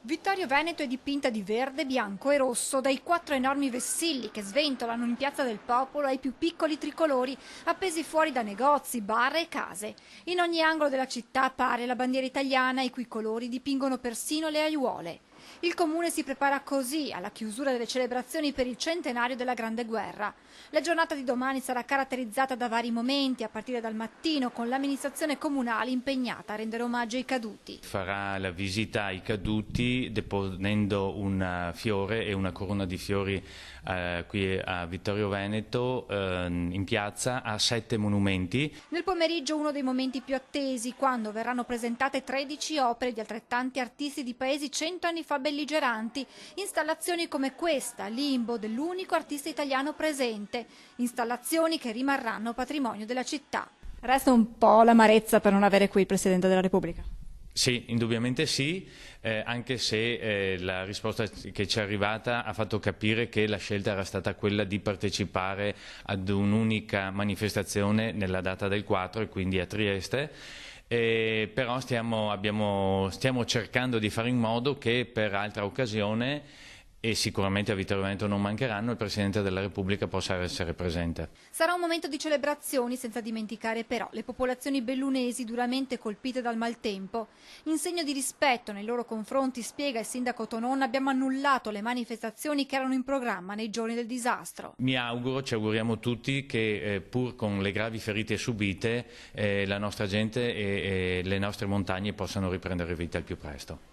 Vittorio Veneto è dipinta di verde, bianco e rosso dai 4 enormi vessilli che sventolano in Piazza del Popolo ai più piccoli tricolori appesi fuori da negozi, bar e case. In ogni angolo della città appare la bandiera italiana, i cui colori dipingono persino le aiuole. Il comune si prepara così alla chiusura delle celebrazioni per il centenario della Grande Guerra. La giornata di domani sarà caratterizzata da vari momenti, a partire dal mattino, con l'amministrazione comunale impegnata a rendere omaggio ai caduti. Farà la visita ai caduti deponendo un fiore e una corona di fiori qui a Vittorio Veneto in piazza a 7 monumenti. Nel pomeriggio uno dei momenti più attesi, quando verranno presentate 13 opere di altrettanti artisti di paesi 100 anni fa belligeranti, installazioni come questa, limbo dell'unico artista italiano presente, installazioni che rimarranno patrimonio della città. Resta un po' l'amarezza per non avere qui il Presidente della Repubblica. Sì, indubbiamente sì, anche se la risposta che ci è arrivata ha fatto capire che la scelta era stata quella di partecipare ad un'unica manifestazione nella data del 4 e quindi a Trieste. Però stiamo cercando di fare in modo che per altra occasione, e sicuramente a Vittorio Veneto non mancheranno, il Presidente della Repubblica possa essere presente. Sarà un momento di celebrazioni, senza dimenticare però le popolazioni bellunesi duramente colpite dal maltempo. In segno di rispetto nei loro confronti, spiega il sindaco Tonon, abbiamo annullato le manifestazioni che erano in programma nei giorni del disastro. Ci auguriamo tutti che pur con le gravi ferite subite la nostra gente e le nostre montagne possano riprendere vita al più presto.